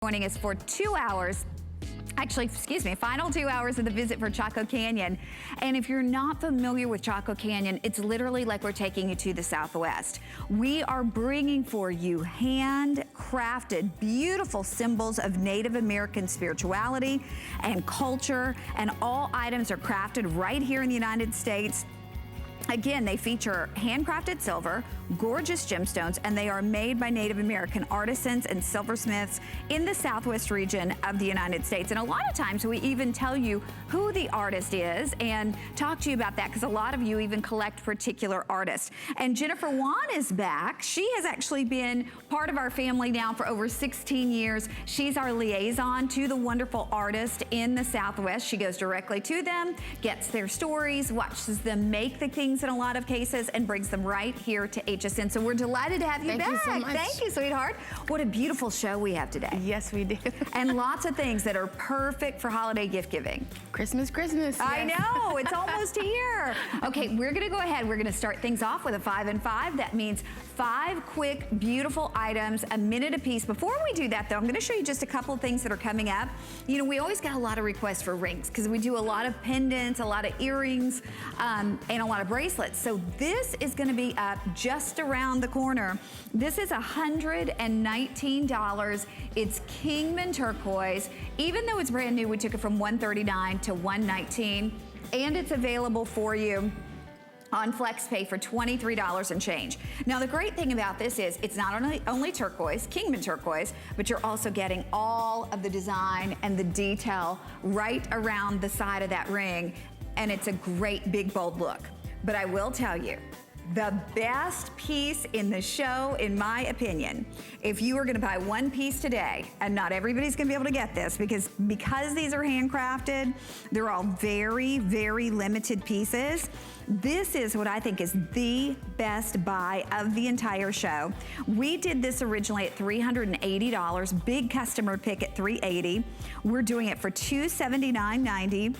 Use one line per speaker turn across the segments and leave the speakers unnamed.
Joining us for 2 hours. Actually, excuse me, final 2 hours of the visit for Chaco Canyon. And if you're not familiar with Chaco Canyon, it's literally like we're taking you to the Southwest. We are bringing for you handcrafted, beautiful symbols of Native American spirituality and culture, and all items are crafted right here in the United States. Again, they feature handcrafted silver, gorgeous gemstones, and they are made by Native American artisans and silversmiths in the Southwest region of the United States. And a lot of times we even tell you who the artist is and talk to you about that, because a lot of you even collect particular artists. And Jennifer Wan is back. She has actually been part of our family now for over 16 years. She's our liaison to the wonderful artists in the Southwest. She goes directly to them, gets their stories, watches them make the things in a lot of cases, and brings them right here to HSN. So we're delighted to have you back.
Thank you so much.
Thank you, sweetheart. What a beautiful show we have today.
Yes, we do.
And lots of things that are perfect for holiday gift giving.
Christmas. Yes.
I know, it's almost here. Okay, we're gonna go ahead. We're gonna start things off with a 5 and 5. That means 5 quick, beautiful items, a minute a piece. Before we do that though, I'm gonna show you just a couple of things that are coming up. You know, we always get a lot of requests for rings because we do a lot of pendants, a lot of earrings, and a lot of bracelets. So this is gonna be up just around the corner. This is $119. It's Kingman Turquoise. Even though it's brand new, we took it from $139 to $119, and it's available for you on FlexPay for $23 and change. Now the great thing about this is it's not only turquoise, Kingman Turquoise, but you're also getting all of the design and the detail right around the side of that ring, and it's a great big bold look. But I will tell you, the best piece in the show, in my opinion, if you are gonna buy one piece today, and not everybody's gonna be able to get this because these are handcrafted, they're all very, very limited pieces. This is what I think is the best buy of the entire show. We did this originally at $380, big customer pick at $380. We're doing it for $279.90.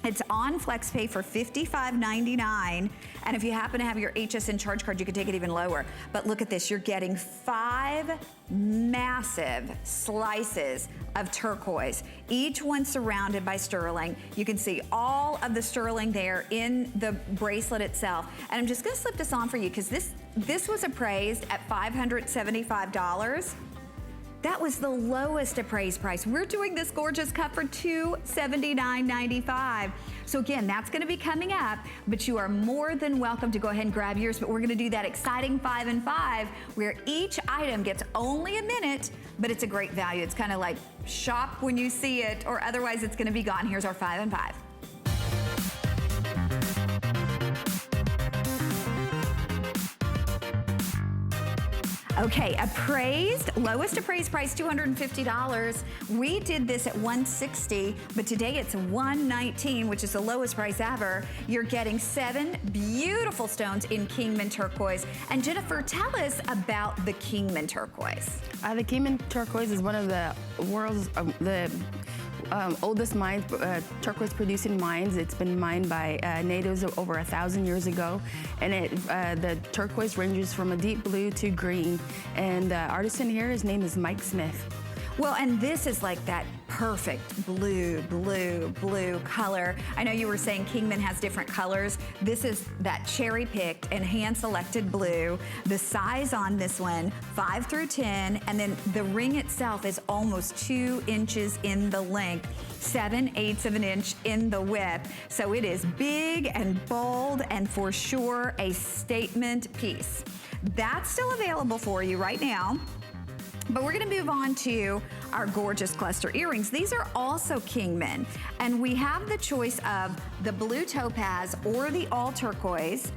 It's on FlexPay for $55.99, and if you happen to have your Hsn Charge Card, you can take it even lower. But look at this, you're getting 5 massive slices of turquoise, each one surrounded by sterling. You can see all of the sterling there in the bracelet itself. And I'm just gonna slip this on for you because this was appraised at $575. That was the lowest appraised price. We're doing this gorgeous cup for $279.95. So again, that's gonna be coming up, but you are more than welcome to go ahead and grab yours, but we're gonna do that exciting 5 and 5 where each item gets only a minute, but it's a great value. It's kind of like shop when you see it, or otherwise it's gonna be gone. Here's our 5 and 5. Okay, lowest appraised price, $250. We did this at $160, but today it's $119, which is the lowest price ever. You're getting 7 beautiful stones in Kingman Turquoise. And Jennifer, tell us about the Kingman Turquoise.
The Kingman Turquoise is one of the world's oldest mines, turquoise producing mines. It's been mined by natives over 1,000 years ago, and the turquoise ranges from a deep blue to green. And the artisan here, his name is Mike Smith.
Well, and this is like that perfect blue color. I know you were saying Kingman has different colors. This is that cherry-picked and hand-selected blue. The size on this one, 5 through 10, and then the ring itself is almost 2 inches in the length, 7/8 of an inch in the width. So it is big and bold and for sure a statement piece. That's still available for you right now. But we're gonna move on to our gorgeous cluster earrings. These are also Kingman, and we have the choice of the blue topaz or the all turquoise.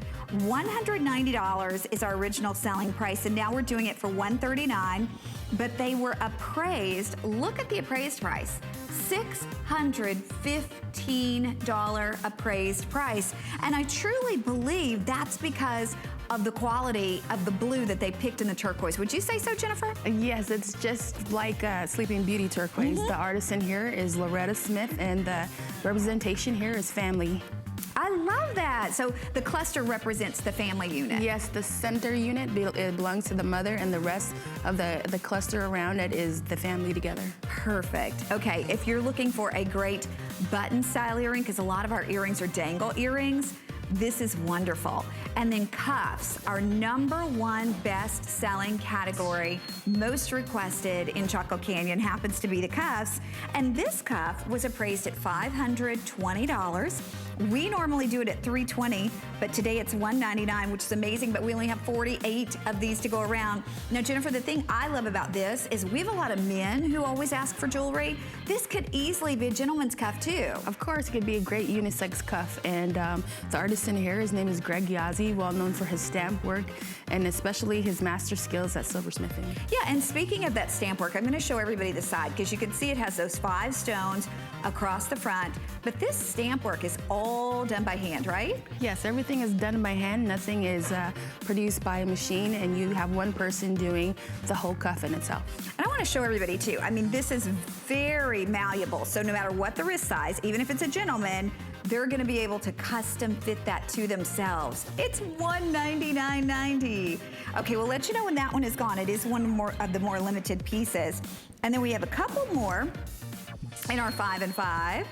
$190 is our original selling price, and now we're doing it for $139, but they were appraised, look at the appraised price, $615 appraised price. And I truly believe that's because of the quality of the blue that they picked in the turquoise. Would you say so, Jennifer?
Yes, it's just like Sleeping Beauty turquoise. The artisan here is Loretta Smith, and the representation here is family.
I love that. So the cluster represents the family unit.
Yes, the center unit, it belongs to the mother, and the rest of the cluster around it is the family together.
Perfect. Okay, if you're looking for a great button style earring, because a lot of our earrings are dangle earrings, this is wonderful. And then cuffs, our #1 best-selling category, most requested in Chaco Canyon happens to be the cuffs. And this cuff was appraised at $520. We normally do it at $320, but today it's $199, which is amazing, but we only have 48 of these to go around. Now, Jennifer, the thing I love about this is we have a lot of men who always ask for jewelry. This could easily be a gentleman's cuff too.
Of course, it could be a great unisex cuff. And the artist in here, his name is Greg Yazzie, well known for his stamp work and especially his master skills at silversmithing.
Yeah, and speaking of that stamp work, I'm gonna show everybody the side because you can see it has those 5 stones across the front, but this stamp work is all done by hand, right?
Yes, everything is done by hand. Nothing is produced by a machine, and you have one person doing the whole cuff in itself.
And I want to show everybody too. I mean, this is very malleable, so no matter what the wrist size, even if it's a gentleman, they're going to be able to custom fit that to themselves. It's $199.90. Okay, we'll let you know when that one is gone. It is one more of the more limited pieces. And then we have a couple more in our 5 and 5.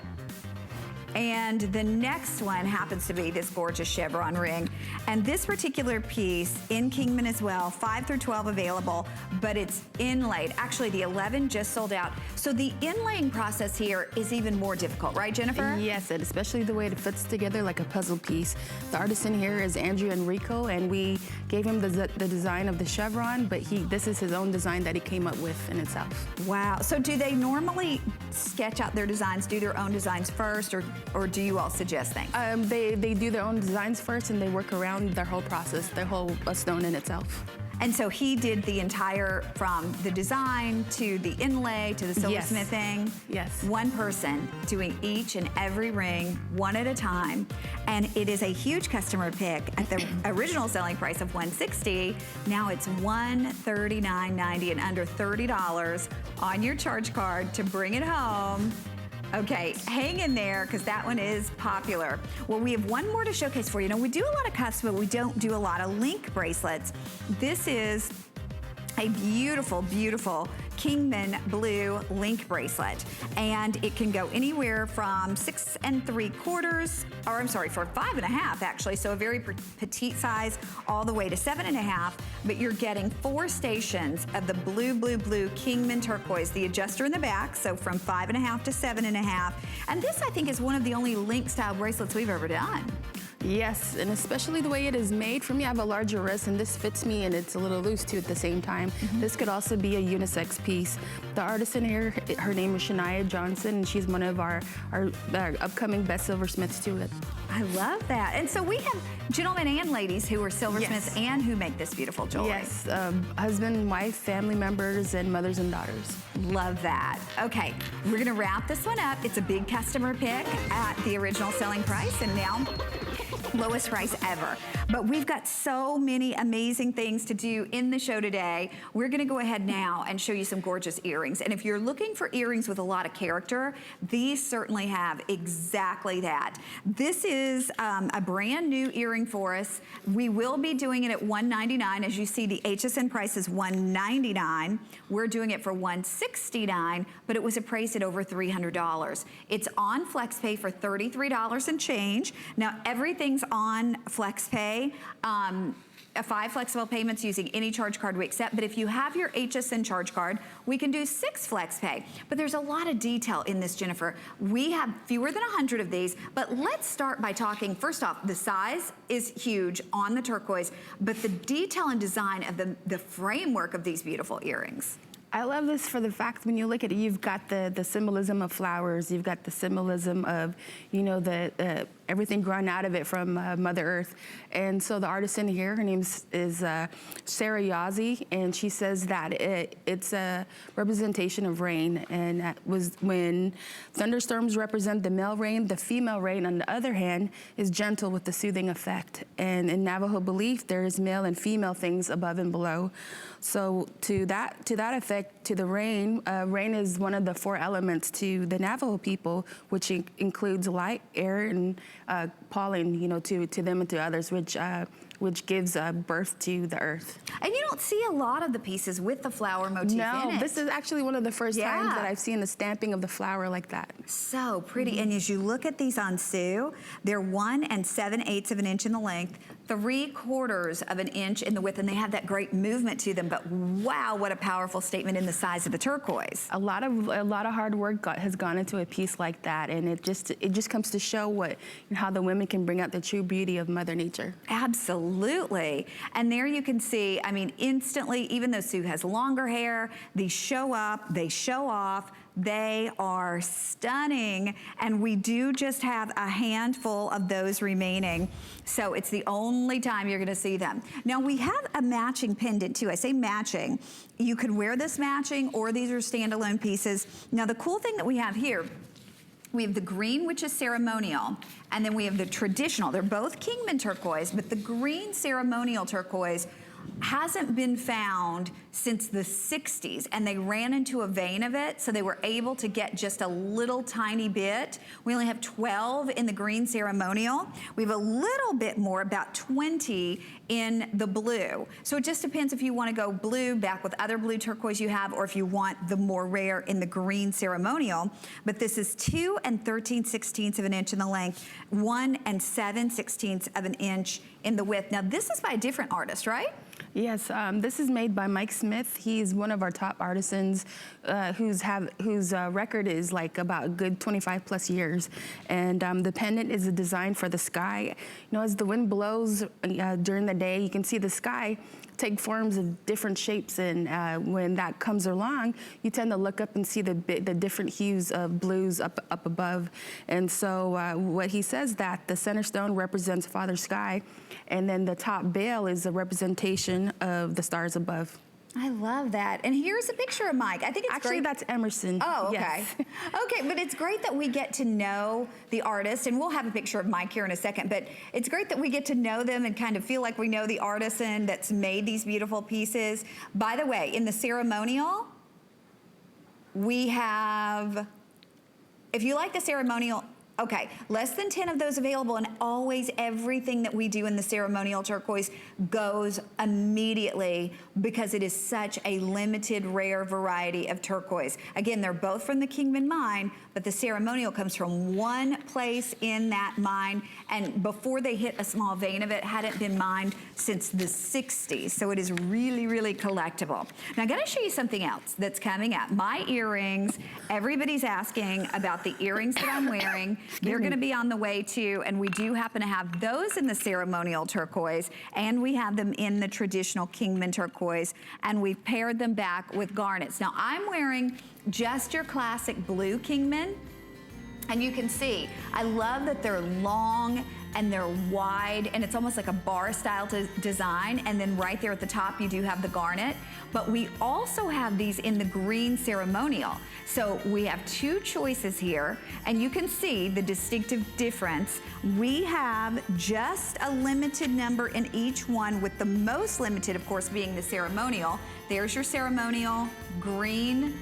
And the next one happens to be this gorgeous chevron ring. And this particular piece in Kingman as well, 5 through 12 available, but it's inlaid. Actually, the 11 just sold out. So the inlaying process here is even more difficult, right, Jennifer?
Yes, and especially the way it fits together like a puzzle piece. The artist in here is Andrew Enrico, and we gave him the design of the chevron, but this is his own design that he came up with in itself.
Wow. So do they normally sketch out their designs, do their own designs first, or do you all suggest things?
They do their own designs first, and they work around their whole process, their whole stone in itself.
And so he did the entire, from the design to the inlay to the silversmithing.
Yes.
One person doing each and every ring one at a time. And it is a huge customer pick at the original selling price of $160. Now it's $139.90 and under $30 on your charge card to bring it home. Okay, hang in there because that one is popular. Well, we have one more to showcase for you. Now, we do a lot of cuffs, but we don't do a lot of link bracelets. This is a beautiful, beautiful Kingman blue link bracelet. And it can go anywhere from 6 3/4, or I'm sorry, for 5 1/2 actually, so a very petite size, all the way to 7 1/2, but you're getting 4 stations of the blue, blue, blue Kingman Turquoise, the adjuster in the back, so from 5 1/2 to 7 1/2. And this, I think, is one of the only link style bracelets we've ever done.
Yes, and especially the way it is made. For me, I have a larger wrist, and this fits me, and it's a little loose too at the same time. This could also be a unisex piece. The artist in here, her name is Naja Johnson, and she's one of our upcoming best silversmiths too.
I love that. And so we have gentlemen and ladies who are silversmiths and who make this beautiful jewelry.
Yes, husband, wife, family members, and mothers and daughters.
Love that. Okay, we're gonna wrap this one up. It's a big customer pick at the original selling price, and now lowest price ever. But we've got so many amazing things to do in the show today. We're gonna go ahead now and show you some gorgeous earrings. And if you're looking for earrings with a lot of character, these certainly have exactly that. This is a brand new earring for us. We will be doing it at $199. As you see, the HSN price is $199. We're doing it for $169, but it was appraised at over $300. It's on FlexPay for $33 and change. Now, everything's on FlexPay. 5 flexible payments using any charge card we accept, but if you have your HSN charge card, we can do 6 FlexPay. But there's a lot of detail in this, Jennifer. We have fewer than 100 of these, but let's start by talking, first off, the size is huge on the turquoise, but the detail and design of the framework of these beautiful earrings.
I love this for the fact when you look at it, you've got the symbolism of flowers, you've got the symbolism of, you know, everything growing out of it from Mother Earth. And so the artist in here, her name is Sarah Yazzie, and she says that it's a representation of rain, and that was when thunderstorms represent the male rain, the female rain, on the other hand, is gentle with the soothing effect. And in Navajo belief, there is male and female things above and below. So to that effect, to the rain, rain is one of the 4 elements to the Navajo people, which includes light, air, and pollen, you know, to them and to others, which gives birth to the earth.
And you don't see a lot of the pieces with the flower motif in it.
This is actually one of the first times that I've seen the stamping of the flower like that.
So pretty. And as you look at these on Sue, they're 1 7/8 of an inch in the length, 3/4 of an inch in the width, and they have that great movement to them. But wow, what a powerful statement in the size of the turquoise.
A lot of hard work has gone into a piece like that, and it just comes to show how the women can bring out the true beauty of Mother Nature.
Absolutely. And there you can see, I mean, instantly, even though Sue has longer hair, these show up, they show off. They are stunning, and we do just have a handful of those remaining, so it's the only time you're gonna see them. Now, we have a matching pendant too. I say matching. You can wear this matching, or these are standalone pieces. Now, the cool thing that we have here, we have the green, which is ceremonial, and then we have the traditional. They're both Kingman turquoise, but the green ceremonial turquoise hasn't been found since the 60s, and they ran into a vein of it, so they were able to get just a little tiny bit. We only have 12 in the green ceremonial. We have a little bit more, about 20 in the blue. So it just depends if you want to go blue back with other blue turquoise you have, or if you want the more rare in the green ceremonial. But this is 2 13/16 of an inch in the length, 1 7/16 of an inch in the width. Now this is by a different artist, right?
Yes, this is made by Mike Smith. He's one of our top artisans whose record is like about a good 25+ years. And the pendant is a design for the sky. You know, as the wind blows during the day, you can see the sky take forms of different shapes, and when that comes along, you tend to look up and see the different hues of blues up above. And so what he says that the center stone represents Father Sky, and then the top bale is a representation of the stars above.
I love that. And here's a picture of Mike. I think it's
Actually,
great.
that's Emerson.
Oh, okay.
Yes.
Okay, but it's great that we get to know the artist, and we'll have a picture of Mike here in a second, but it's great that we get to know them and kind of feel like we know the artisan that's made these beautiful pieces. By the way, in the ceremonial, we have, if you like the ceremonial, okay, less than 10 of those available, and always everything that we do in the ceremonial turquoise goes immediately because it is such a limited, rare variety of turquoise. Again, they're both from the Kingman mine, but the ceremonial comes from one place in that mine, and before they hit a small vein of it, hadn't been mined since the 60s, so it is really, really collectible. Now, I gotta show you something else that's coming up. My earrings, everybody's asking about the earrings that I'm wearing. They're gonna be on the way too, and we do happen to have those in the ceremonial turquoise, and we have them in the traditional Kingman turquoise, and we've paired them back with garnets. Now, I'm wearing just your classic blue Kingman, and you can see, I love that they're long and they're wide, and it's almost like a bar style design, and then right there at the top you do have the garnet, but we also have these in the green ceremonial. So we have 2 choices here, and you can see the distinctive difference. We have just a limited number in each one, with the most limited, of course, being the ceremonial. There's your ceremonial green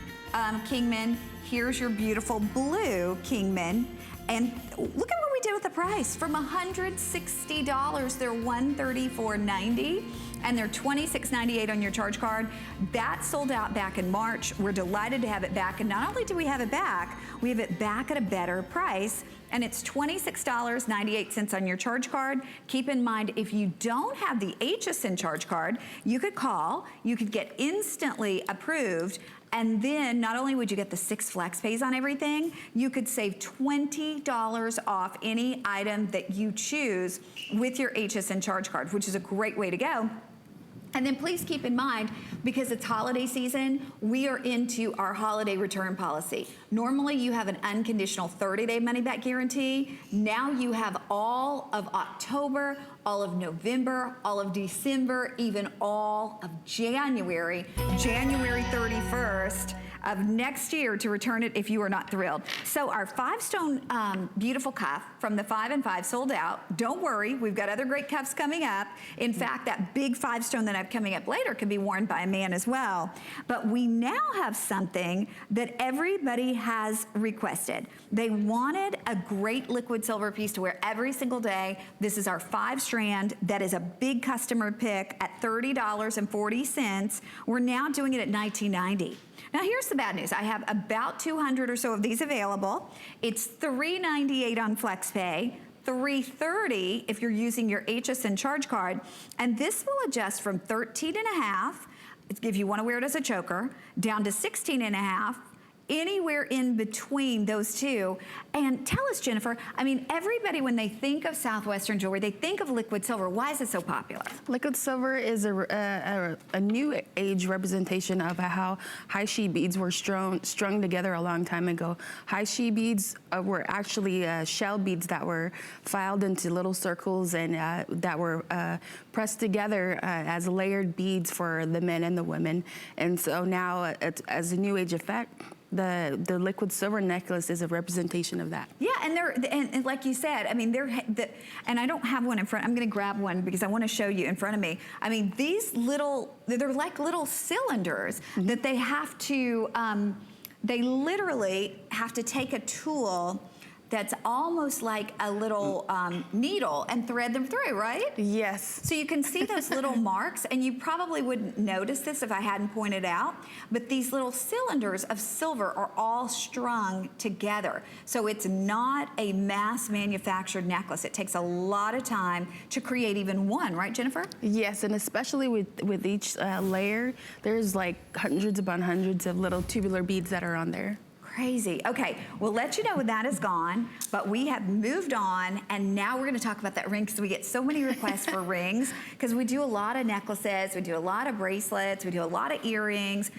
Kingman. Here's your beautiful blue Kingman. And look at what we did with the price. From $160, they're $134.90, and they're $26.98 on your charge card. That sold out back in March. We're delighted to have it back, and not only do we have it back, we have it back at a better price, and it's $26.98 on your charge card. Keep in mind, if you don't have the Hsn Charge Card, you could call, you could get instantly approved, and then not only would you get the 6 flex pays on everything, you could save $20 off any item that you choose with your Hsn Charge Card, which is a great way to go. And then please keep in mind, because it's holiday season, we are into our holiday return policy. Normally you have an unconditional 30-day money-back guarantee. Now you have all of October, all of November, all of December, even all of January, January 31st. of next year to return it if you are not thrilled. So our 5-stone beautiful cuff from the 5 and 5 sold out. Don't worry, we've got other great cuffs coming up. In fact, that big 5-stone that I have coming up later can be worn by a man as well. But we now have something that everybody has requested. They wanted a great liquid silver piece to wear every single day. This is our 5-strand. That is a big customer pick at $30.40. We're now doing it at $19.90. Now here's the bad news. I have about 200 or so of these available. It's $398 on FlexPay, $330 if you're using your Hsn Charge Card, and this will adjust from 13.5, if you want to wear it as a choker, down to 16.5, anywhere in between those two. And tell us, Jennifer, I mean, everybody, when they think of Southwestern jewelry, they think of liquid silver. Why is it so popular?
Liquid silver is a new age representation of how high she beads were strung together a long time ago. High she beads were actually shell beads that were filed into little circles and that were pressed together as layered beads for the men and the women. And so now, as a new age effect, the liquid silver necklace is a representation of that.
Yeah, and like you said, I mean, and I don't have one in front. I'm going to grab one because I want to show you in front of me. I mean, these they're like little cylinders that they have to, they literally have to take a tool that's almost like a little needle and thread them through, right?
Yes.
So you can see those little marks, and you probably wouldn't notice this if I hadn't pointed out, but these little cylinders of silver are all strung together. So it's not a mass manufactured necklace. It takes a lot of time to create even one, right, Jennifer?
Yes, and especially with each layer, there's like hundreds upon hundreds of little tubular beads that are on there.
Crazy. Okay, we'll let you know when that is gone, but we have moved on, and now we're going to talk about that ring because we get so many requests for rings, because we do a lot of necklaces, we do a lot of bracelets, we do a lot of earrings.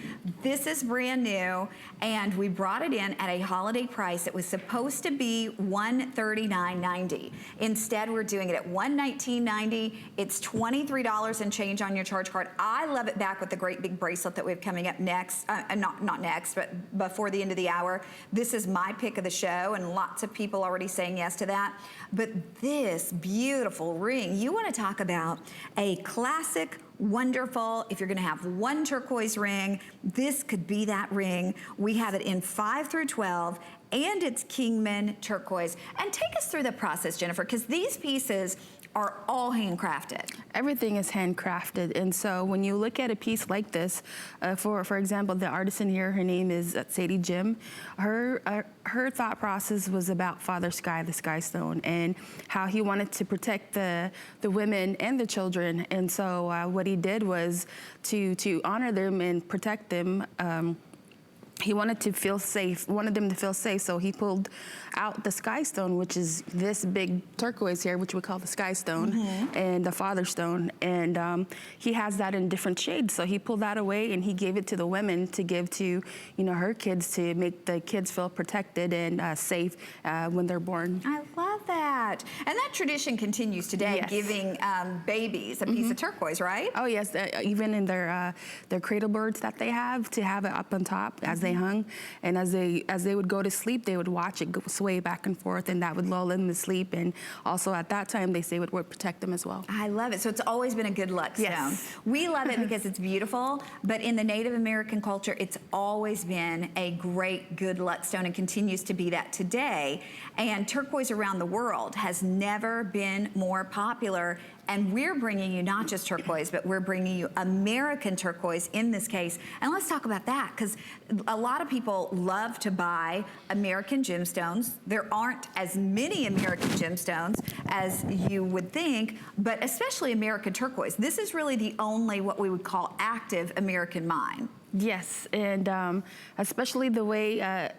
This is brand new, and we brought it in at a holiday price. It was supposed to be $139.90. Instead, we're doing it at $119.90. It's $23 and change on your charge card. I love it back with the great big bracelet that we have coming up next, not next, but before the end of the hour. This is my pick of the show, and lots of people already saying yes to that. But this beautiful ring, you want to talk about a classic, wonderful, if you're going to have one turquoise ring, this could be that ring. We have it in 5 through 12, and it's Kingman Turquoise. And take us through the process, Jennifer, because these pieces are all handcrafted. Everything is handcrafted, and so when you look at a piece like this, for example, the artisan here, her name is Sadie Jim. Her thought process was about Father Sky, the Sky Stone, and how he wanted to protect the women and the children. And so what he did was to honor them and protect them. He wanted them to feel safe, so he pulled out the Sky Stone, which is this big turquoise here, which we call the Sky Stone, and the Father Stone, and he has that in different shades. So he pulled that away and he gave it to the women to give to, her kids, to make the kids feel protected and safe when they're born. I love that, and that tradition continues today, giving babies a piece of turquoise, right? Oh yes, even in their cradle birds that they have, to have it up on top as they hung, and as they would go to sleep, they would watch it sway back and forth, and that would lull them to sleep. And also at that time, they say it would protect them as well. I love it. So it's always been a good luck stone. Yes. We love it because it's beautiful, but in the Native American culture, it's always been a great good luck stone and continues to be that today. And turquoise around the world has never been more popular. And we're bringing you not just turquoise, but we're bringing you American turquoise in this case. And let's talk about that, because a lot of people love to buy American gemstones. There aren't as many American gemstones as you would think, but especially American turquoise. This is really the only what we would call active American mine. Yes, and especially the way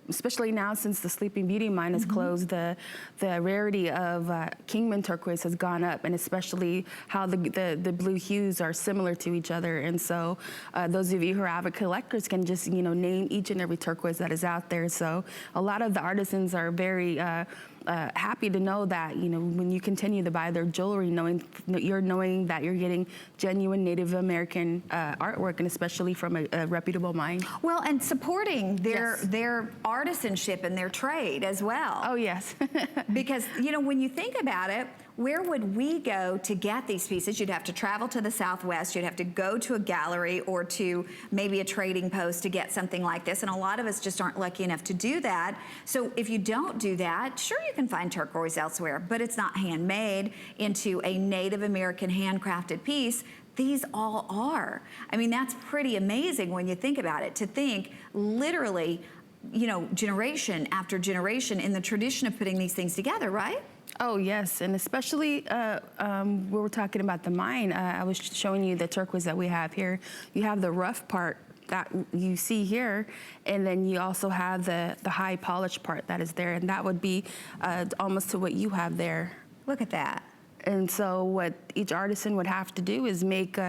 especially now since the Sleeping Beauty mine is closed, the rarity of Kingman Turquoise has gone up, and especially how the blue hues are similar to each other. And so those of you who are avid collectors can just, you know, name each and every turquoise that is out there. So a lot of the artisans are very happy to know that, you know, when you continue to buy their jewelry, knowing that you're getting genuine Native American artwork, and especially from a reputable mine.
Well, and supporting their artisanship and their trade as well.
Oh, yes.
Because, you know, when you think about it, where would we go to get these pieces? You'd have to travel to the Southwest. You'd have to go to a gallery or to maybe a trading post to get something like this. And a lot of us just aren't lucky enough to do that. So if you don't do that, sure, you can find turquoise elsewhere, but it's not handmade into a Native American handcrafted piece. These all are. I mean, that's pretty amazing when you think about it, to think literally, you know, generation after generation in the tradition of putting these things together, right?
Oh, yes, and especially when we're talking about the mine, I was showing you the turquoise that we have here. You have the rough part that you see here, and then you also have the high polished part that is there, and that would be almost to what you have there.
Look at that. And
so what each artisan would have to do is make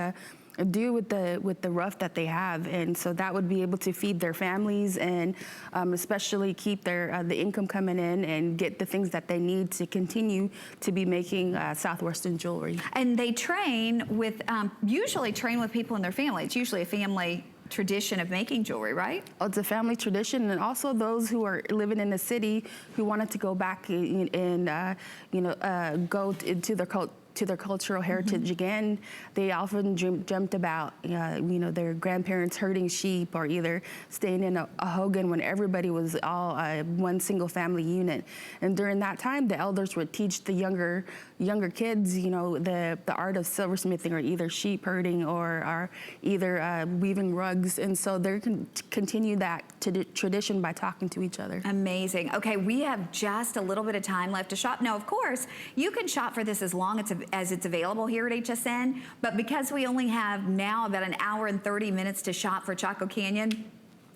do with the rough that they have, and so that would be able to feed their families and especially keep their the income coming in and get the things that they need to continue to be making Southwestern jewelry.
And they train with usually train with people in their family. It's usually a family tradition of making jewelry, right?
Oh, it's a family tradition, and also those who are living in the city who wanted to go back and go into their cultural heritage again. They often dreamt about, their grandparents herding sheep, or either staying in a hogan when everybody was all one single family unit. And during that time, the elders would teach the younger kids, you know, the art of silversmithing, or either sheep herding or either weaving rugs. And so they can continue that tradition by talking to each other.
Amazing. Okay, we have just a little bit of time left to shop. Now, of course, you can shop for this as long as it's available here at HSN, but because we only have now about an hour and 30 minutes to shop for Chaco Canyon,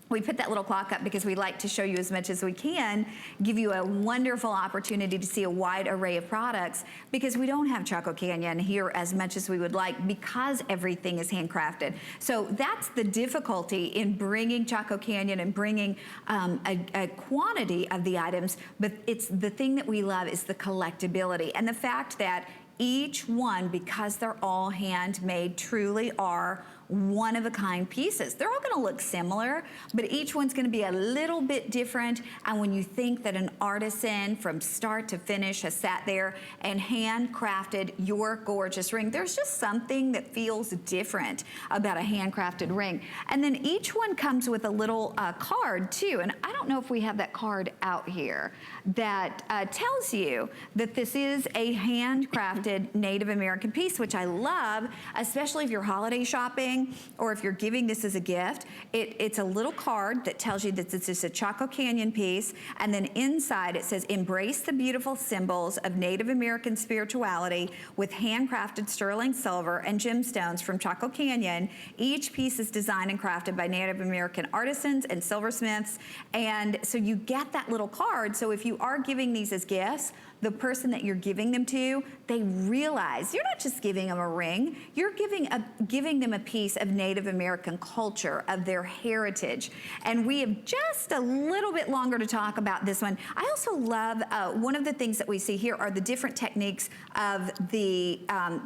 we put that little clock up because we like to show you as much as we can, give you a wonderful opportunity to see a wide array of products, because we don't have Chaco Canyon here as much as we would like, because everything is handcrafted. So that's the difficulty in bringing Chaco Canyon and bringing a quantity of the items, but it's the thing that we love is the collectability and the fact that each one, because they're all handmade, truly are one-of-a-kind pieces. They're all gonna look similar, but each one's gonna be a little bit different. And when you think that an artisan from start to finish has sat there and handcrafted your gorgeous ring, there's just something that feels different about a handcrafted ring. And then each one comes with a little card too, and I don't know if we have that card out here, that tells you that this is a handcrafted Native American piece, which I love, especially if you're holiday shopping, or if you're giving this as a gift. It's a little card that tells you that this is a Chaco Canyon piece, and then inside it says, embrace the beautiful symbols of Native American spirituality with handcrafted sterling silver and gemstones from Chaco Canyon. Each piece is designed and crafted by Native American artisans and silversmiths, and so you get that little card. So if you are giving these as gifts, the person that you're giving them to, they realize you're not just giving them a ring, you're giving them a piece of Native American culture, of their heritage. And we have just a little bit longer to talk about this one. I also love, one of the things that we see here are the different techniques of the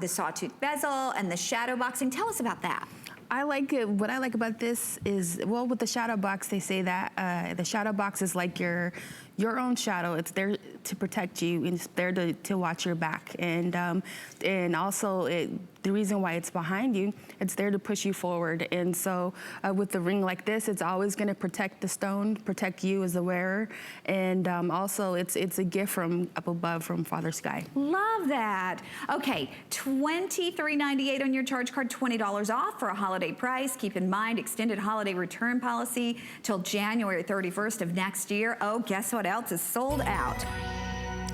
sawtooth bezel and the shadow boxing. Tell us about that.
What I like about this is, well, with the shadow box, they say that the shadow box is like your own shadow. It's there to protect you, and it's there to watch your back. And also the reason why it's behind you, it's there to push you forward. And so with the ring like this, it's always going to protect the stone, protect you as the wearer. And also it's a gift from up above, from Father Sky.
Love that. Okay, $23.98 on your charge card, $20 off for a holiday price. Keep in mind, extended holiday return policy till January 31st of next year. Oh, guess what else is sold out?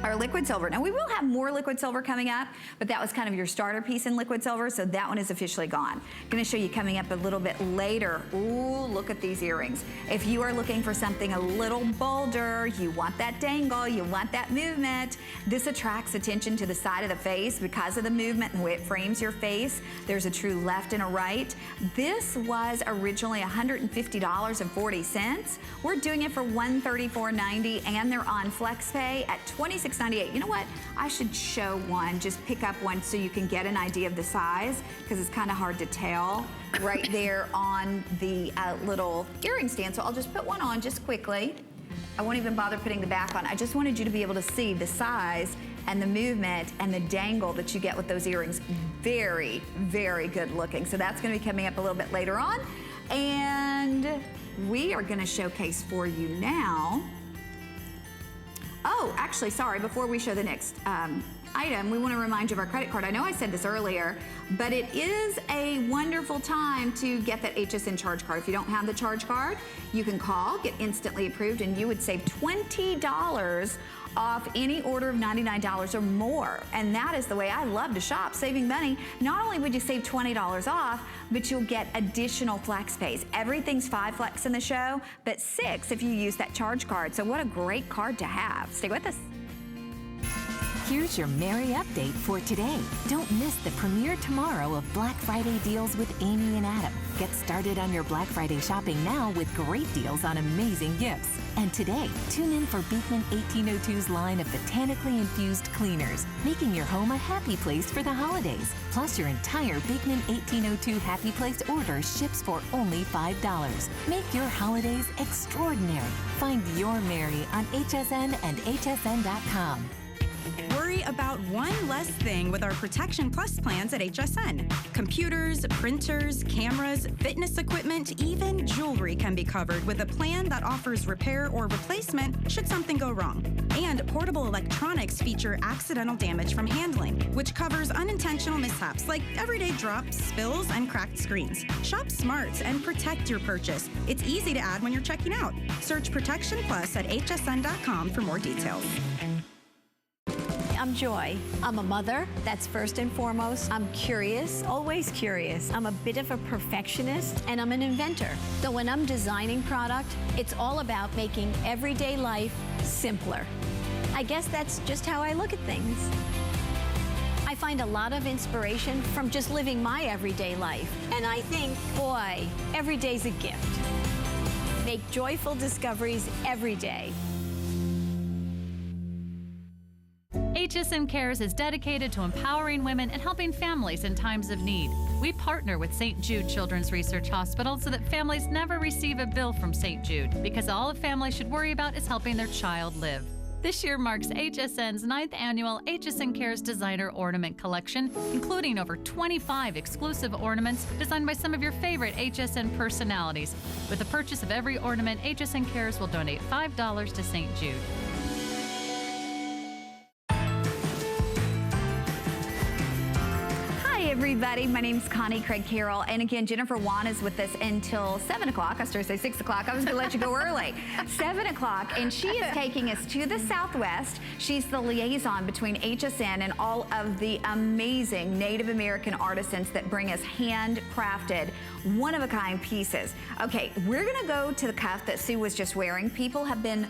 our liquid silver. Now we will have more liquid silver coming up, but that was kind of your starter piece in liquid silver, so that one is officially gone. Gonna show you coming up a little bit later. Ooh, look at these earrings. If you are looking for something a little bolder, you want that dangle, you want that movement, this attracts attention to the side of the face because of the movement and the way it frames your face. There's a true left and a right. This was originally $150.40. We're doing it for $134.90, and they're on FlexPay at $26.98. You know what? I should show one, just pick up one so you can get an idea of the size, because it's kind of hard to tell right there on the little earring stand. So I'll just put one on just quickly. I won't even bother putting the back on. I just wanted you to be able to see the size and the movement and the dangle that you get with those earrings. Very, very good looking. So that's gonna be coming up a little bit later on. And we are gonna showcase for you now. Oh, actually, sorry, before we show the next item, we want to remind you of our credit card. I know I said this earlier, but it is a wonderful time to get that Hsn Charge Card. If you don't have the Charge Card, you can call, get instantly approved, and you would save $20 off any order of $99 or more. And that is the way I love to shop, saving money. Not only would you save $20 off, but you'll get additional flex pays. Everything's 5 flex in the show, but 6 if you use that Charge Card. So what a great card to have. Stay with us.
Here's your Merry update for today. Don't miss the premiere tomorrow of Black Friday deals with Amy and Adam. Get started on your Black Friday shopping now with great deals on amazing gifts. And today, tune in for Beekman 1802's line of botanically infused cleaners, making your home a happy place for the holidays. Plus, your entire Beekman 1802 Happy Place order ships for only $5. Make your holidays extraordinary. Find your Merry on HSN and hsn.com.
Worry about one less thing with our Protection Plus plans at HSN. Computers, printers, cameras, fitness equipment, even jewelry can be covered with a plan that offers repair or replacement should something go wrong. And portable electronics feature accidental damage from handling, which covers unintentional mishaps like everyday drops, spills, and cracked screens. Shop smart and protect your purchase. It's easy to add when you're checking out. Search Protection Plus at hsn.com for more details.
I'm Joy. I'm a mother, that's first and foremost. I'm curious, always curious. I'm a bit of a perfectionist, and I'm an inventor. So when I'm designing product, it's all about making everyday life simpler. I guess that's just how I look at things. I find a lot of inspiration from just living my everyday life. And I think, boy, every day's a gift. Make joyful discoveries every day.
Hsn Cares is dedicated to empowering women and helping families in times of need. We partner with St. Jude Children's Research Hospital so that families never receive a bill from St. Jude, because all a family should worry about is helping their child live. This year marks HSN's 9th annual Hsn Cares Designer Ornament Collection, including over 25 exclusive ornaments designed by some of your favorite HSN personalities. With the purchase of every ornament, Hsn Cares will donate $5 to St. Jude.
Everybody, my name's Connie Craig-Carroll, and again, Jennifer Wan is with us until 7 o'clock. I started to say 6 o'clock. I was going to let you go early. 7 o'clock, and she is taking us to the Southwest. She's the liaison between HSN and all of the amazing Native American artisans that bring us handcrafted, one-of-a-kind pieces. Okay, we're going to go to the cuff that Sue was just wearing. People have been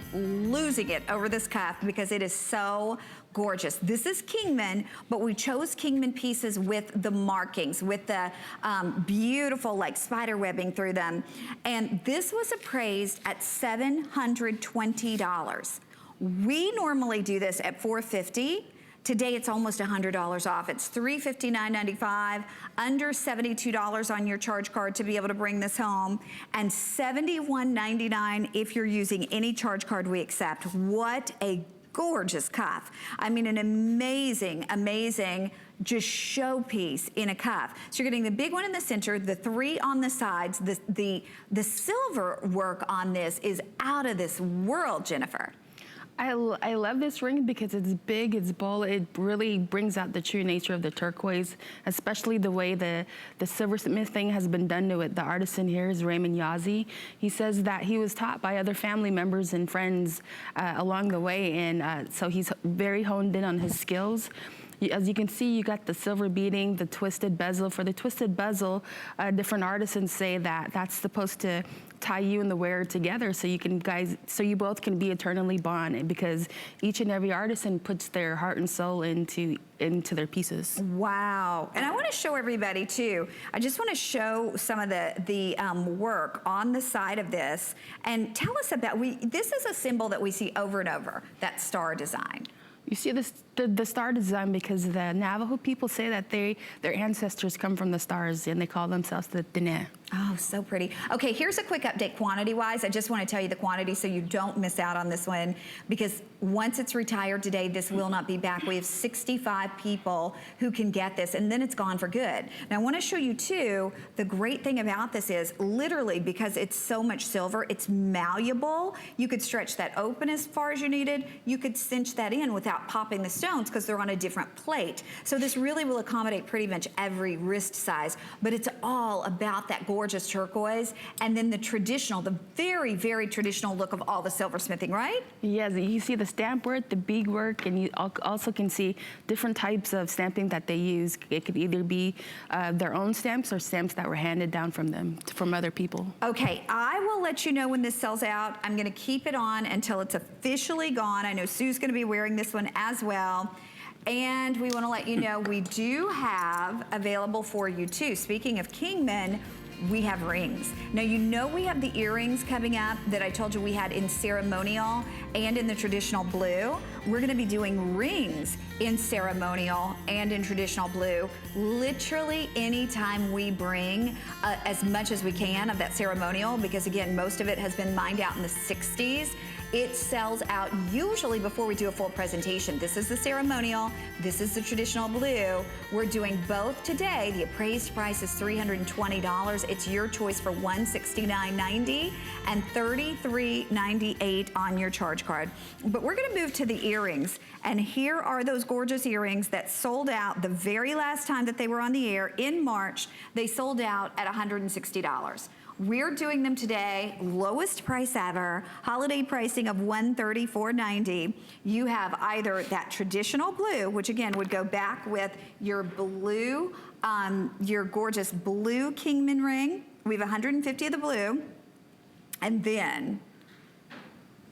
losing it over this cuff because it is so gorgeous. This is Kingman, but we chose Kingman pieces with the markings, with the beautiful like spider webbing through them. And this was appraised at $720. We normally do this at $450. Today it's almost $100 off. It's $359.95, under $72 on your charge card to be able to bring this home, and $71.99 if you're using any charge card we accept. What a gorgeous cuff. I mean, an amazing, amazing just showpiece in a cuff. So you're getting the big one in the center, the 3 on the sides. The silver work on this is out of this world, Jennifer.
I love this ring because it's big, it's bold. It really brings out the true nature of the turquoise, especially the way the silversmithing has been done to it. The artisan here is Raymond Yazzie. He says that he was taught by other family members and friends along the way, and so he's very honed in on his skills. As you can see, you got the silver beading, the twisted bezel. For the twisted bezel, different artisans say that that's supposed to tie you and the wearer together, so you both can be eternally bonded, because each and every artisan puts their heart and soul into their pieces.
Wow. And I want to show everybody too. I just want to show some of the work on the side of this, and tell us about, this is a symbol that we see over and over, that star design.
You see the star design because the Navajo people say that their ancestors come from the stars, and they call themselves the Dene.
Oh, so pretty. Okay, here's a quick update quantity-wise. I just want to tell you the quantity so you don't miss out on this one, because once it's retired today, this will not be back. We have 65 people who can get this, and then it's gone for good. Now, I want to show you, too, the great thing about this is, literally, because it's so much silver, it's malleable. You could stretch that open as far as you needed. You could cinch that in without popping the stones because they're on a different plate. So this really will accommodate pretty much every wrist size, but it's all about that gorgeous turquoise, and then the traditional, the very, very traditional look of all the silversmithing, right?
Yes, you see the stamp work, the bead work, and you also can see different types of stamping that they use. It could either be their own stamps or stamps that were handed down from other people. Okay,
I will let you know when this sells out. I'm gonna keep it on until it's officially gone. I know Sue's gonna be wearing this one as well. And we want to let you know we do have available for you too. Speaking of Kingman, we have rings. Now, you know we have the earrings coming up that I told you we had in ceremonial and in the traditional blue. We're gonna be doing rings in ceremonial and in traditional blue. Literally anytime we bring as much as we can of that ceremonial, because again, most of it has been mined out in the 60s. It sells out usually before we do a full presentation. This is the ceremonial, this is the traditional blue. We're doing both today. The appraised price is $320. It's your choice for $169.90 and $33.98 on your charge card. But we're gonna move to the earrings, and here are those gorgeous earrings that sold out the very last time that they were on the air in March. They sold out at $160. We're doing them today, lowest price ever, holiday pricing of $134.90. You have either that traditional blue, which again would go back with your blue, your gorgeous blue Kingman ring. We have 150 of the blue, and then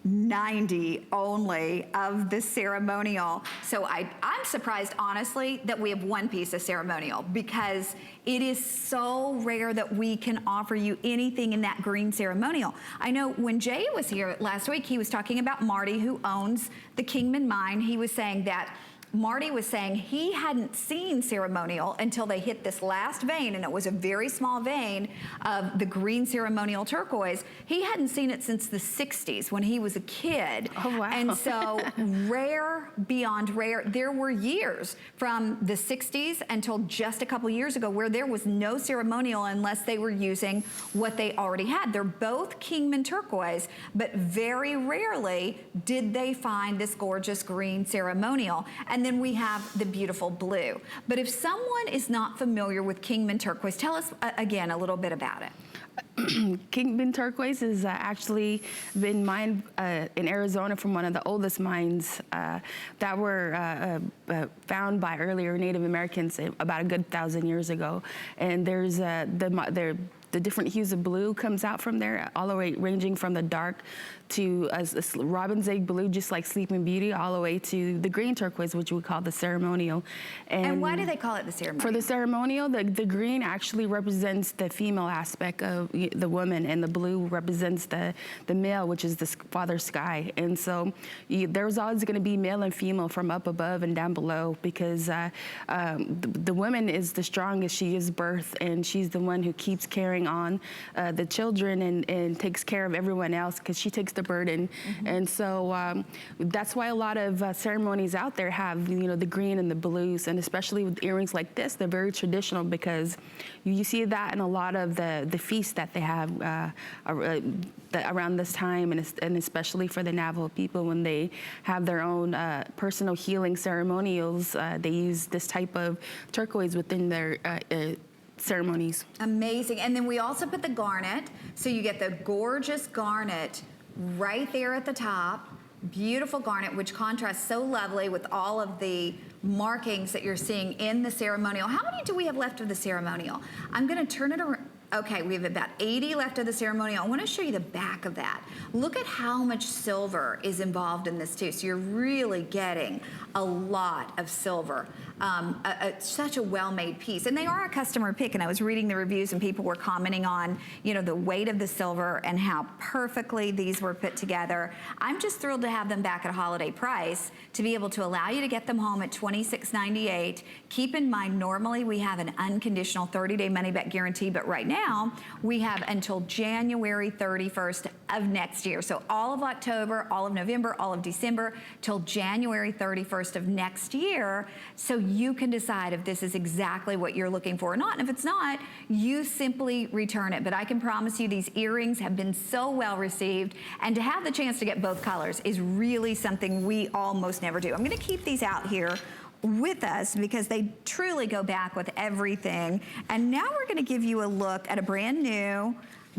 90 only of the ceremonial. So I'm surprised, honestly, that we have one piece of ceremonial, because it is so rare that we can offer you anything in that green ceremonial. I know when Jay was here last week, he was talking about Marty, who owns the Kingman mine. He was saying that Marty was saying he hadn't seen ceremonial until they hit this last vein, and it was a very small vein of the green ceremonial turquoise. He hadn't seen it since the 60s when he was a kid.
Oh, wow.
And so rare beyond rare. There were years from the 60s until just a couple years ago where there was no ceremonial unless they were using what they already had. They're both Kingman turquoise, but very rarely did they find this gorgeous green ceremonial. And then we have the beautiful blue. But if someone is not familiar with Kingman turquoise, tell us again a little bit about it.
Kingman Turquoise has actually been mined in Arizona from one of the oldest mines that were found by earlier Native Americans about a good 1,000 years ago. And there's the different hues of blue comes out from there, all the way ranging from the dark to a robin's egg blue, just like Sleeping Beauty, all the way to the green turquoise, which we call the ceremonial.
And why do they call it the ceremonial?
For the ceremonial, the green actually represents the female aspect of the woman, and the blue represents the male, which is the father sky. And so there's always going to be male and female from up above and down below, because the woman is the strongest. She gives birth, and she's the one who keeps carrying carrying on the children and takes care of everyone else because she takes the burden. And so that's why a lot of ceremonies out there have, you know, the green and the blues, and especially with earrings like this, they're very traditional because you see that in a lot of the feasts that they have around this time, and especially for the Navajo people when they have their own personal healing ceremonials, they use this type of turquoise within their ceremonies.
Amazing. And then we also put the garnet, so you get the gorgeous garnet right there at the top. Beautiful garnet, which contrasts so lovely with all of the markings that you're seeing in the ceremonial. How many do we have left of the ceremonial? I'm going to turn it around. Okay, we have about 80 left of the ceremonial. I want to show you the back of that. Look at how much silver is involved in this too. So you're really getting a lot of silver. Such a well-made piece. And they are a customer pick, and I was reading the reviews and people were commenting on, you know, the weight of the silver and how perfectly these were put together. I'm just thrilled to have them back at a holiday price to be able to allow you to get them home at $26.98. Keep in mind, normally we have an unconditional 30-day money-back guarantee, but right now we have until January 31st of next year. So all of October, all of November, all of December, till January 31st of next year. So you can decide if this is exactly what you're looking for or not. And if it's not, you simply return it. But I can promise you these earrings have been so well received, and to have the chance to get both colors is really something we almost never do. I'm gonna keep these out here with us because they truly go back with everything. And now we're gonna give you a look at a brand new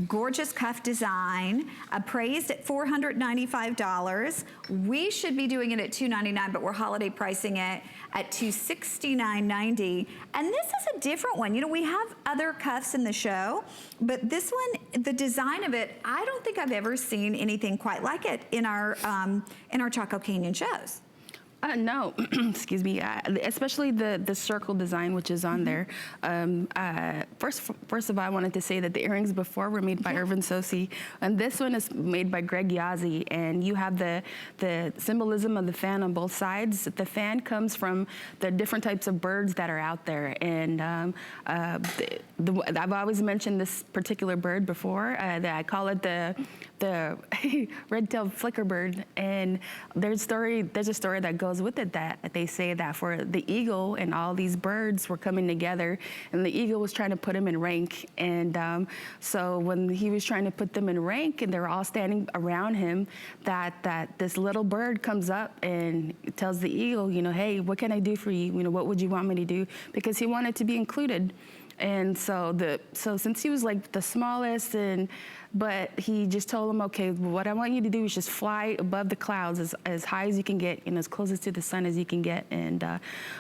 gorgeous cuff design, appraised at $495. We should be doing it at $299, but we're holiday pricing it at $269.90. And this is a different one. You know, we have other cuffs in the show, but this one, the design of it, I don't think I've ever seen anything quite like it in our Chaco Canyon shows.
No, excuse me, especially the circle design, which is on there. First of all, I wanted to say that the earrings before were made by Irvin Sosi, and this one is made by Greg Yazzie, and you have the symbolism of the fan on both sides. The fan comes from the different types of birds that are out there, and I've always mentioned this particular bird before, that I call it the red-tailed flicker bird, and there's a story that goes with it that they say that for the eagle and all these birds were coming together, and the eagle was trying to put him in rank, and so when he was trying to put them in rank and they were all standing around him, that this little bird comes up and tells the eagle, you know, hey, what can I do for you? You know, what would you want me to do? Because he wanted to be included. And so since he was like the smallest, but he just told him, okay, what I want you to do is just fly above the clouds as high as you can get and as closest to the sun as you can get. And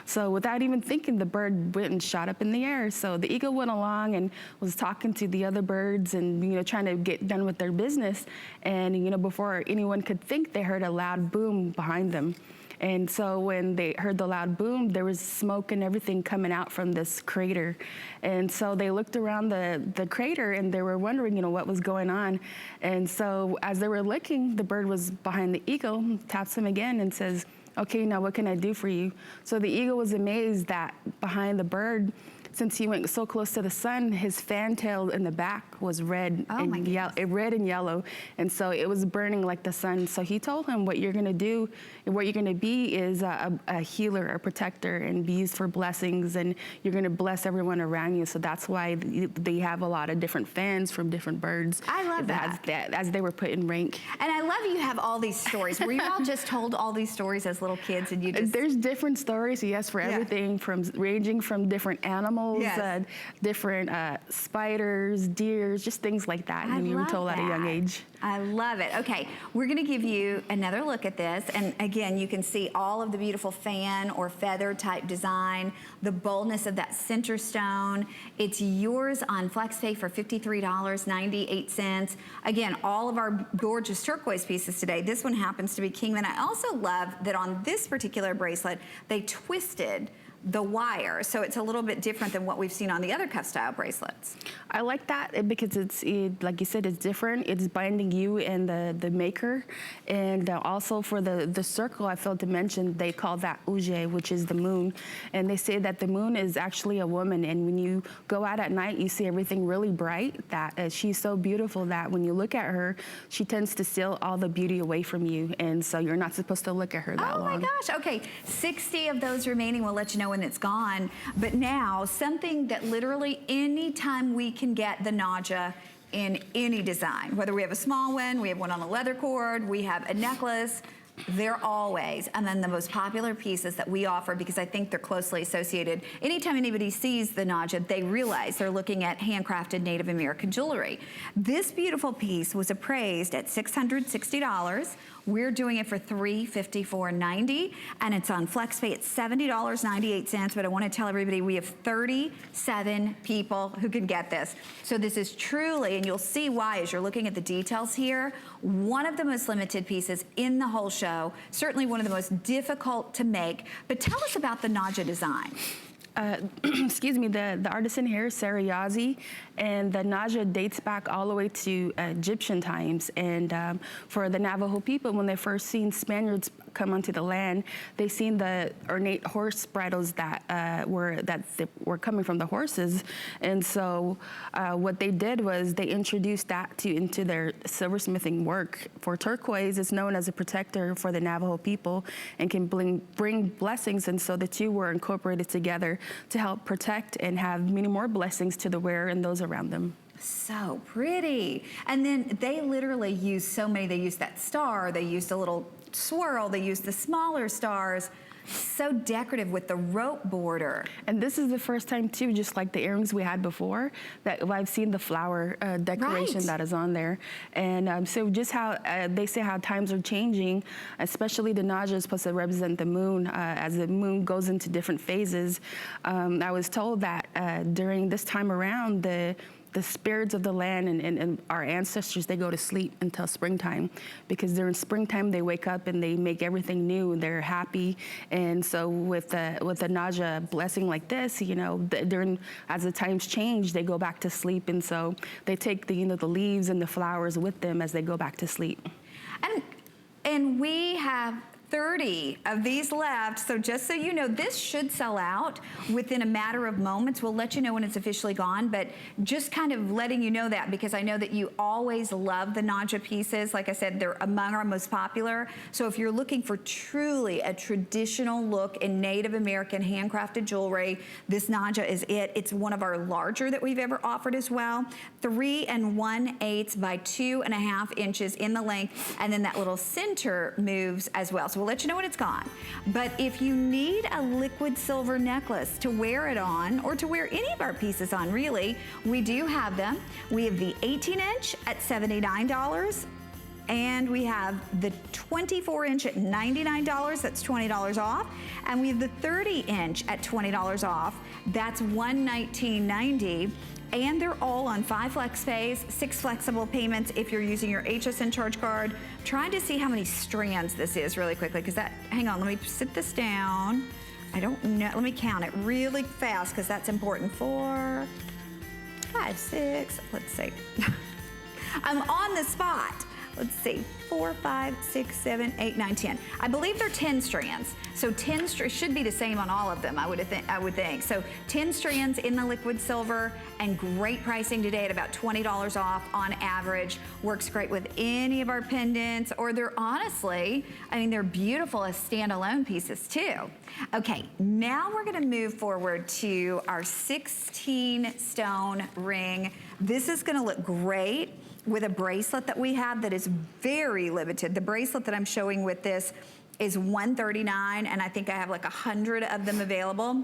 so without even thinking, the bird went and shot up in the air. So the eagle went along and was talking to the other birds and, you know, trying to get done with their business. And, you know, before anyone could think, they heard a loud boom behind them. And so when they heard the loud boom, there was smoke and everything coming out from this crater. And so they looked around the crater and they were wondering, you know, what was going on. And so as they were looking, the bird was behind the eagle, taps him again and says, okay, now what can I do for you? So the eagle was amazed that behind the bird, since he went so close to the sun, his fantail in the back was red and yellow, and so it was burning like the sun. So he told him, what you're going to do and what you're going to be is a healer, a protector, and be used for blessings, and you're going to bless everyone around you. So that's why they have a lot of different fans from different birds.
I love that.
As they were put in rank.
And I love you have all these stories. Were you all just told all these stories as little kids, and you just...
There's different stories, yes, for everything ranging from different animals, different spiders, deers, just things like that. And you were told at a young age.
I love it. Okay, we're going to give you another look at this. And again, you can see all of the beautiful fan or feather type design, the boldness of that center stone. It's yours on FlexPay for $53.98. Again, all of our gorgeous turquoise pieces today. This one happens to be Kingman. I also love that on this particular bracelet, they twisted the wire. So it's a little bit different than what we've seen on the other cuff style bracelets.
I like that because like you said, it's different. It's binding you and the maker. And also for the circle, I failed to mention, they call that Uje, which is the moon. And they say that the moon is actually a woman. And when you go out at night, you see everything really bright. That she's so beautiful that when you look at her, she tends to steal all the beauty away from you. And so you're not supposed to look at her that long.
Oh my gosh, okay. 60 of those remaining. We'll let you know when it's gone. But now, something that literally anytime we can get the Naja in any design, whether we have a small one, we have one on a leather cord, we have a necklace, they're always, and then the most popular pieces that we offer, because I think they're closely associated. Anytime anybody sees the Naja, they realize they're looking at handcrafted Native American jewelry. This beautiful piece was appraised at $660. We're doing it for $354.90, and it's on FlexPay at $70.98. But I want to tell everybody we have 37 people who can get this. So this is truly, and you'll see why as you're looking at the details here, one of the most limited pieces in the whole show. Certainly one of the most difficult to make. But tell us about the Naja design.
Excuse me, the artisan here is Sarah Yazzie, and the Naja dates back all the way to Egyptian times. And for the Navajo people, when they first seen Spaniards come onto the land, they seen the ornate horse bridles that were coming from the horses. And so what they did was they introduced that into their silversmithing work. For turquoise, it's known as a protector for the Navajo people and can bring blessings, and so the two were incorporated together to help protect and have many more blessings to the wearer and those around them.
So pretty. And then they literally use so many. They used that star, they used a little swirl, they used the smaller stars. So decorative with the rope border.
And this is the first time too, just like the earrings we had before, that I've seen the flower decoration that is on there. And so just how they say how times are changing, especially the Naja is supposed to represent the moon as the moon goes into different phases. I was told that during this time around, the spirits of the land and our ancestors, they go to sleep until springtime, because during springtime they wake up and they make everything new and they're happy. And so with the Naja blessing like this, you know, as the times change, they go back to sleep, and so they take the leaves and the flowers with them as they go back to sleep.
And we have 30 of these left, so just so you know, this should sell out within a matter of moments. We'll let you know when it's officially gone, but just kind of letting you know that, because I know that you always love the Naja pieces. Like I said, they're among our most popular. So if you're looking for truly a traditional look in Native American handcrafted jewelry, this Naja is it. It's one of our larger that we've ever offered as well. 3 1/8 by 2.5 inches in the length, and then that little center moves as well. So we'll let you know when it's gone. But if you need a liquid silver necklace to wear it on, or to wear any of our pieces on, really, we do have them. We have the 18-inch at $79, and we have the 24-inch at $99, that's $20 off, and we have the 30-inch at $20 off, that's $119.90. And they're all on 5 flex pays, 6 flexible payments if you're using your Hsn Charge Card. Trying to see how many strands this is really quickly, because hang on, let me sit this down. I don't know, let me count it really fast, because that's important. 4, 5, 6, let's see. I'm on the spot. Let's see, 4, 5, 6, 7, 8, 9, 10. I believe they're 10 strands. So 10 should be the same on all of them, I would think. So 10 strands in the liquid silver, and great pricing today at about $20 off on average. Works great with any of our pendants, or they're honestly, I mean, they're beautiful as standalone pieces too. Okay, now we're gonna move forward to our 16 stone ring. This is gonna look great with a bracelet that we have that is very limited. The bracelet that I'm showing with this is $139, and I think I have like 100 of them available.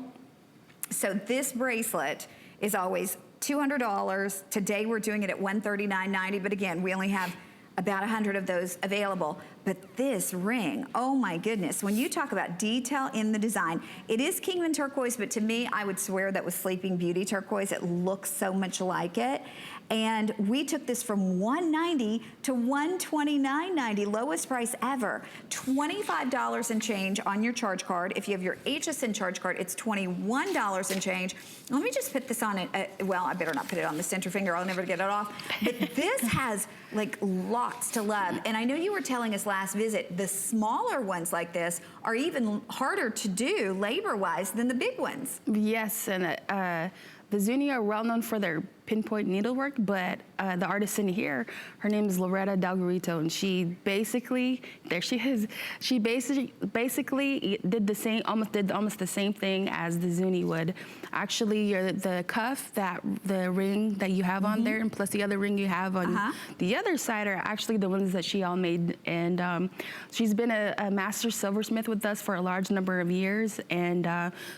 So this bracelet is always $200. Today we're doing it at $139.90, but again, we only have about 100 of those available. But this ring, oh my goodness, when you talk about detail in the design, it is Kingman Turquoise, but to me, I would swear that was Sleeping Beauty Turquoise. It looks so much like it. And we took this from $190 to $129.90, lowest price ever. $25 and change on your charge card. If you have your Hsn Charge Card, it's $21 and change. Let me just put this on it. Well, I better not put it on the center finger. I'll never get it off. But this has like lots to love. And I know you were telling us last visit, the smaller ones like this are even harder to do labor-wise than the big ones.
Yes, and the Zuni are well known for their pinpoint needlework, but the artisan here, her name is Loretta Dalgarito, and she basically, there she is, she basically did the same, almost the same thing as the Zuni would. Actually, the cuff, the ring that you have on there, and plus the other ring you have on the other side are actually the ones that she all made. And she's been a master silversmith with us for a large number of years, and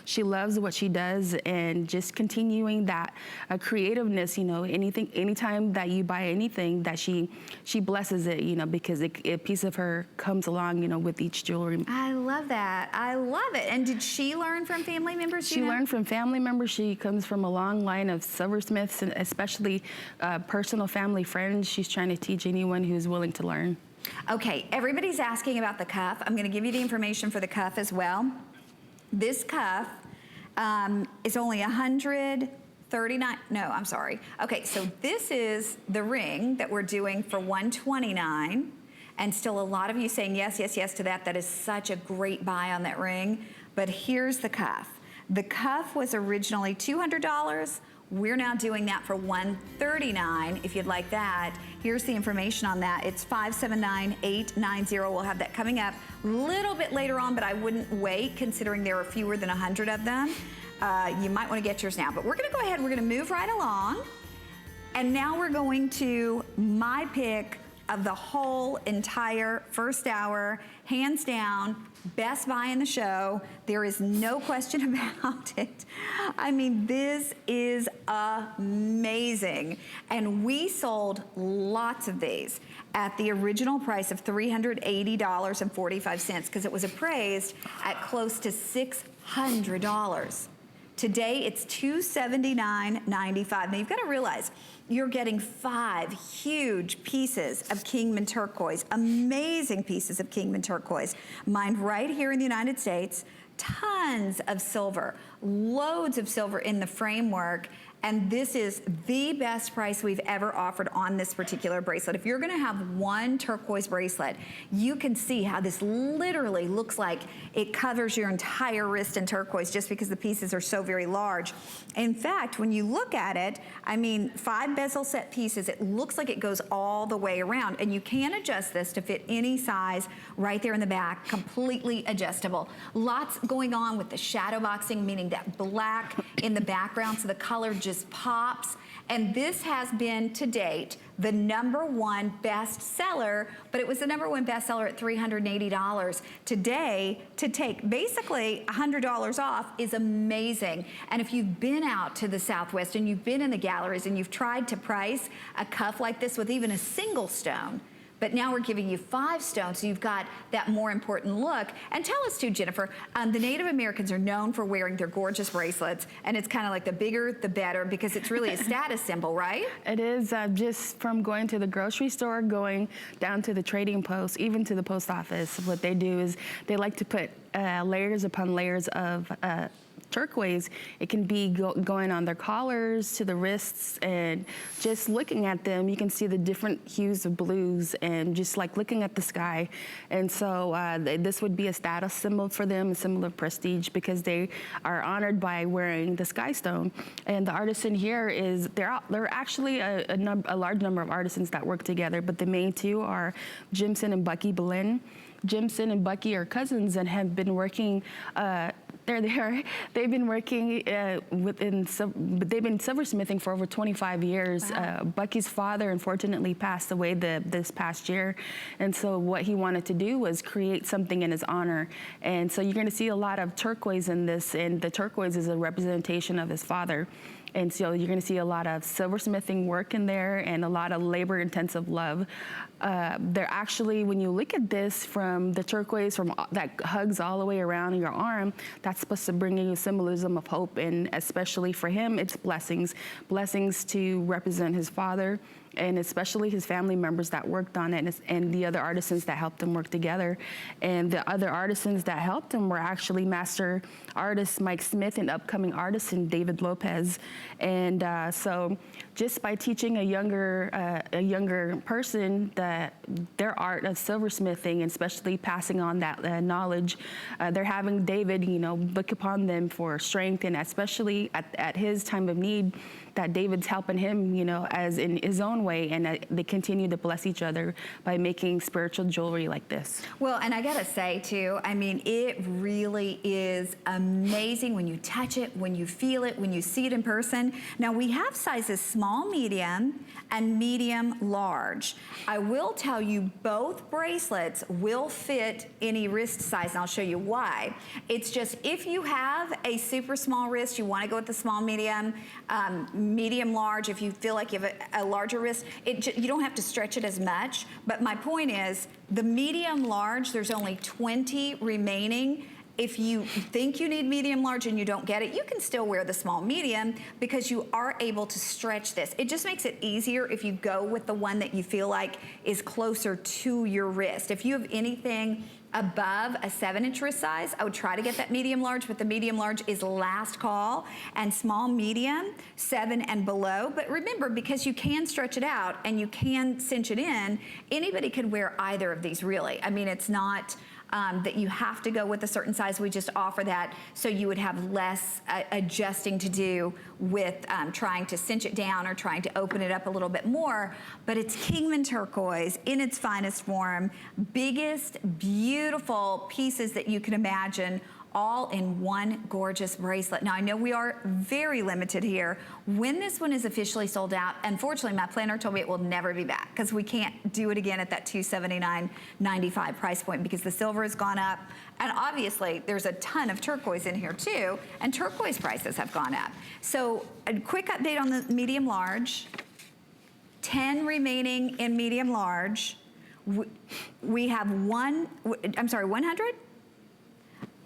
she loves what she does, and just continuing that creativeness. You know, anytime that you buy anything, that she blesses it, you know, because a piece of her comes along, you know, with each jewelry.
I love that. I love it. And did she learn from family members?
She learned from family members. She comes from a long line of silversmiths, and especially personal family friends. She's trying to teach anyone who's willing to learn. Okay,
everybody's asking about the cuff. I'm going to give you the information for the cuff as well. This cuff is only $139. No, I'm sorry. Okay, so this is the ring that we're doing for $129, and still a lot of you saying yes, yes, yes to that. That is such a great buy on that ring. But here's the cuff. The cuff was originally $200. We're now doing that for $139 if you'd like that. Here's the information on that. It's 579890. We'll have that coming up a little bit later on, but I wouldn't wait considering there are fewer than 100 of them. You might want to get yours now, but we're going to go ahead. We're going to move right along. And now we're going to my pick of the whole entire first hour, hands down, best buy in the show. There is no question about it. I mean, this is amazing. And we sold lots of these at the original price of $380.45 because it was appraised at close to $600. Today, it's $279.95. Now, you've got to realize you're getting 5 huge pieces of Kingman Turquoise, amazing pieces of Kingman Turquoise, mined right here in the United States, tons of silver, loads of silver in the framework, and this is the best price we've ever offered on this particular bracelet. If you're gonna have one turquoise bracelet, you can see how this literally looks like it covers your entire wrist in turquoise just because the pieces are so very large. In fact, when you look at it, I mean, 5 bezel set pieces, it looks like it goes all the way around, and you can adjust this to fit any size right there in the back, completely adjustable. Lots going on with the shadow boxing, meaning that black in the background, so the color just pops. And this has been to date the #1 best seller, but it was the #1 best seller at $380. Today, to take basically $100 off is amazing. And if you've been out to the Southwest and you've been in the galleries and you've tried to price a cuff like this with even a single stone, but now we're giving you 5 stones, so you've got that more important look. And tell us too, Jennifer, the Native Americans are known for wearing their gorgeous bracelets, and it's kind of like the bigger, the better, because it's really a status symbol, right?
It is, just from going to the grocery store, going down to the trading post, even to the post office. What they do is they like to put layers upon layers of turquoise. It can be going on their collars to the wrists, and just looking at them, you can see the different hues of blues, and just like looking at the sky. And so this would be a status symbol for them, a symbol of prestige, because they are honored by wearing the sky stone. And the artisan here is, there are actually a large number of artisans that work together, but the main 2 are Jimson and Bucky Boleyn. Jimson and Bucky are cousins and have been working they've been working they've been silversmithing for over 25 years. Wow. Bucky's father unfortunately passed away this past year, and so what he wanted to do was create something in his honor. And so you're going to see a lot of turquoise in this, and the turquoise is a representation of his father. And so you're going to see a lot of silversmithing work in there and a lot of labor-intensive love. They're actually, when you look at this from the turquoise, from that hugs all the way around your arm, that's supposed to bring you a symbolism of hope, and especially for him, it's blessings. Blessings to represent his father, and especially his family members that worked on it, and the other artisans that helped them work together. And the other artisans that helped him were actually master artist Mike Smith and upcoming artisan David Lopez. And so just by teaching a younger person that their art of silversmithing, and especially passing on that knowledge, they're having David, look upon them for strength, and especially at his time of need, that David's helping him, as in his own way, and they continue to bless each other by making spiritual jewelry like this.
Well, and I gotta say too, I mean, it really is amazing when you touch it, when you feel it, when you see it in person. Now we have sizes small, medium, and medium large. I will tell you both bracelets will fit any wrist size, and I'll show you why. It's just if you have a super small wrist, you wanna go with the small, medium, medium large. If you feel like you have a larger wrist, you don't have to stretch it as much. But my point is, the medium large, there's only 20 remaining. If you think you need medium large and you don't get it, you can still wear the small medium because you are able to stretch this. It just makes it easier if you go with the one that you feel like is closer to your wrist. If you have anything above a 7-inch wrist size, I would try to get that medium large, but the medium large is last call, and small medium, 7 and below. But remember, because you can stretch it out and you can cinch it in, anybody can wear either of these really. I mean, it's not that you have to go with a certain size. We just offer that so you would have less adjusting to do with trying to cinch it down or trying to open it up a little bit more. But it's Kingman Turquoise in its finest form, biggest, beautiful pieces that you can imagine, all in one gorgeous bracelet. Now I know we are very limited here. When this one is officially sold out, unfortunately my planner told me it will never be back because we can't do it again at that $279.95 price point because the silver has gone up, and obviously there's a ton of turquoise in here too, and turquoise prices have gone up. So a quick update on the medium large, 10 remaining in medium large. We have 100?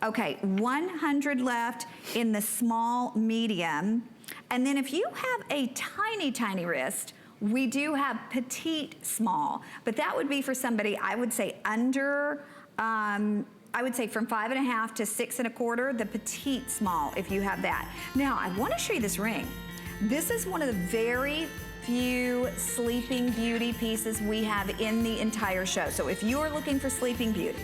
Okay, 100 left in the small medium. And then if you have a tiny, tiny wrist, we do have petite small, but that would be for somebody, I would say under, I would say from 5.5 to 6.25, the petite small, if you have that. Now, I wanna show you this ring. This is one of the very few Sleeping Beauty pieces we have in the entire show. So if you are looking for Sleeping Beauty,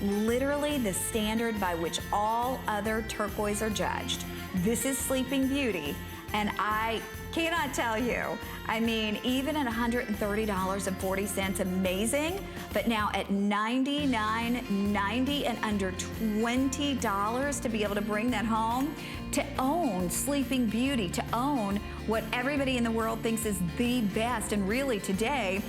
literally the standard by which all other turquoise are judged, this is Sleeping Beauty, and I cannot tell you, I mean, even at $130.40, amazing, but now at $99.90 and under $20 to be able to bring that home, to own Sleeping Beauty, to own what everybody in the world thinks is the best, and really today,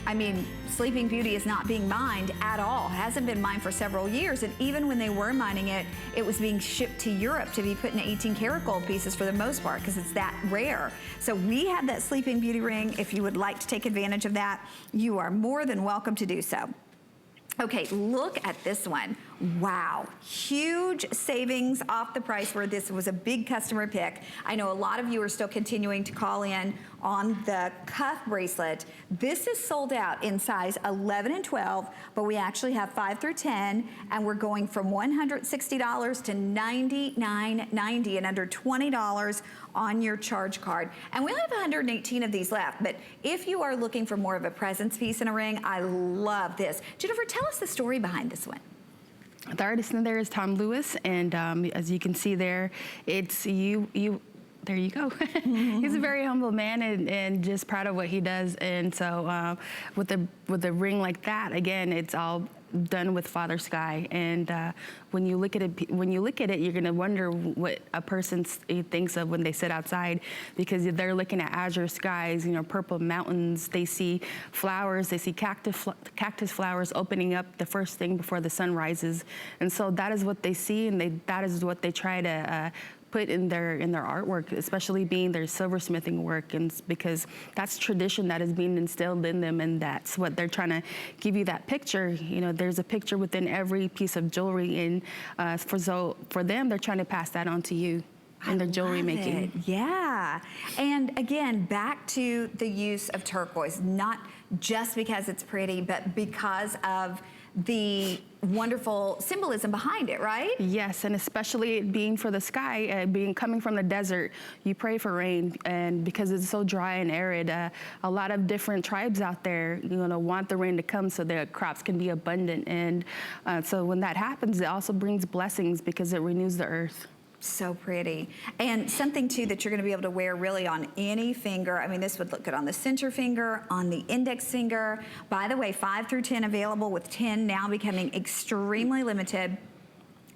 I mean, Sleeping Beauty is not being mined at all. It hasn't been mined for several years, and even when they were mining it, it was being shipped to Europe to be put in 18 karat gold pieces for the most part because it's that rare. So we have that Sleeping Beauty ring. If you would like to take advantage of that, you are more than welcome to do so. Okay, look at this one. Wow, huge savings off the price where this was a big customer pick. I know a lot of you are still continuing to call in on the cuff bracelet. This is sold out in size 11 and 12, but we actually have 5 through 10, and we're going from $160 to $99.90 and under $20 on your charge card. And we only have 118 of these left, but if you are looking for more of a presence piece in a ring, I love this. Jennifer, tell us the story behind this one.
The artist in there is Tom Lewis, and as you can see there, it's there you go. He's a very humble man and just proud of what he does. And so with a ring like that, again, it's all done with Father Sky. And when you look at it, you're gonna wonder what a person thinks of when they sit outside, because they're looking at azure skies, purple mountains. They see flowers, they see cactus flowers opening up the first thing before the sun rises. And so that is what they see, and that is what they try to put in their artwork, especially being their silversmithing work, and because that's tradition that is being instilled in them, and that's what they're trying to give you, that picture. You know, there's a picture within every piece of jewelry, and for them, they're trying to pass that on to you in their jewelry making.
Yeah. And again, back to the use of turquoise, not just because it's pretty, but because of the wonderful symbolism behind it, right?
Yes, and especially it being for the sky, coming from the desert, you pray for rain, and because it's so dry and arid, a lot of different tribes out there, want the rain to come so their crops can be abundant, and so when that happens, it also brings blessings because it renews the earth.
So pretty. And something too that you're going to be able to wear really on any finger. I mean, this would look good on the center finger, on the index finger. By the way, 5 through 10 available, with 10 now becoming extremely limited.